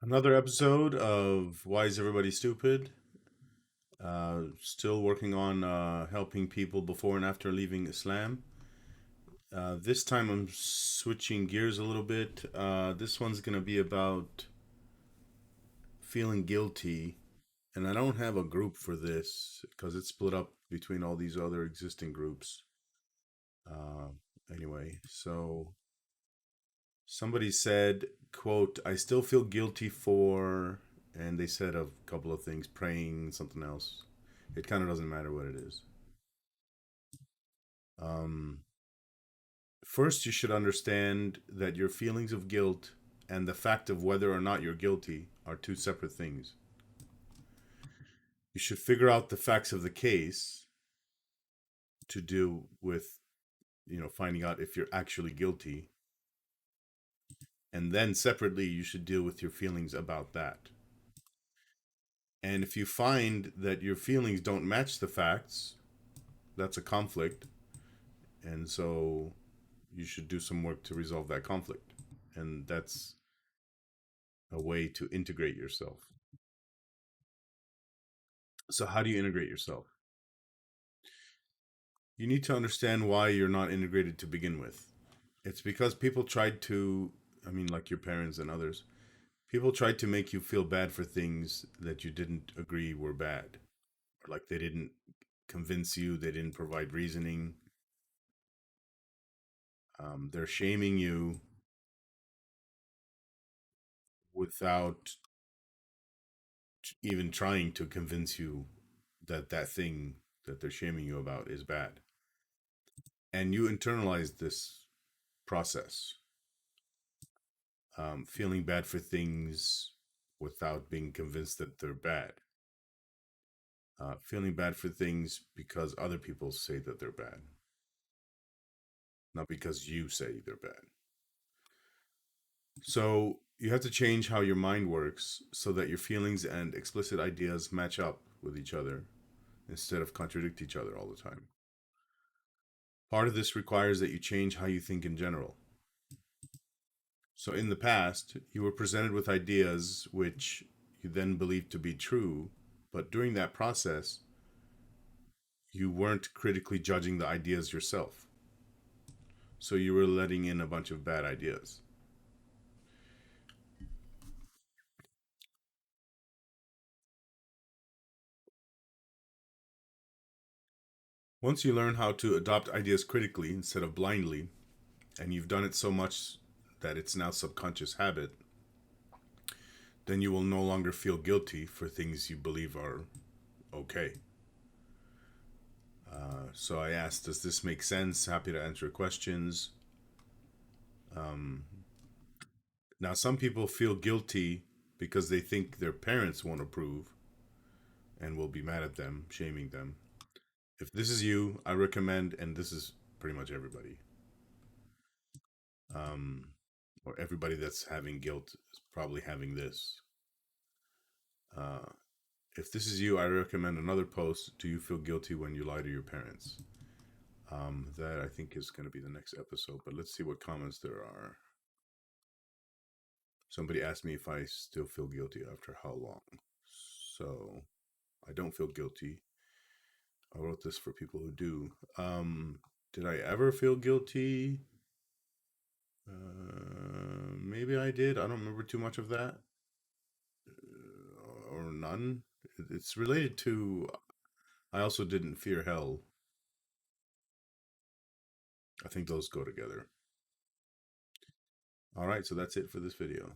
Another episode of Why is Everybody Stupid? Still working on helping people before and after leaving Islam. This time I'm switching gears a little bit. This one's going to be about feeling guilty. And I don't have a group for this because it's split up between all these other existing groups. Uh, anyway, so somebody said, quote, I still feel guilty for, and they said a couple of things, praying, something else. It kind of doesn't matter what it is. Um, First, you should understand that your feelings of guilt and the fact of whether or not you're guilty are two separate things. You should figure out the facts of the case to do with, finding out if you're actually guilty. And then separately, you should deal with your feelings about that. And if you find that your feelings don't match the facts, that's a conflict. And so you should do some work to resolve that conflict. And that's a way to integrate yourself. So, how do you integrate yourself? You need to understand why you're not integrated to begin with. It's because people tried to, like your parents and others, people tried to make you feel bad for things that you didn't agree were bad. Or like they didn't convince you, they didn't provide reasoning. They're shaming you without even trying to convince you that that thing that they're shaming you about is bad. And you internalize this process, feeling bad for things without being convinced that they're bad, feeling bad for things because other people say that they're bad, not because you say they're bad. So you have to change how your mind works so that your feelings and explicit ideas match up with each other instead of contradict each other all the time. Part of this requires that you change how you think in general. So in the past, you were presented with ideas which you then believed to be true, but during that process, you weren't critically judging the ideas yourself. So you were letting in a bunch of bad ideas. Once you learn how to adopt ideas critically instead of blindly, and you've done it so much that it's now subconscious habit, then you will no longer feel guilty for things you believe are okay. So I asked, does this make sense? Happy to answer questions. Um, Now, some people feel guilty because they think their parents won't approve and will be mad at them, shaming them. If this is you, I recommend, and this is pretty much everybody, um, or everybody that's having guilt is probably having this. Uh, if this is you, I recommend another post. Do you feel guilty when you lie to your parents? That I think is going to be the next episode, but let's see what comments there are. Somebody asked me if I still feel guilty after how long. So I don't feel guilty. I wrote this for people who do. Did I ever feel guilty? Maybe I did. I don't remember too much of that, or none. It's related to. I also didn't fear hell. I think those go together. All right, so that's it for this video.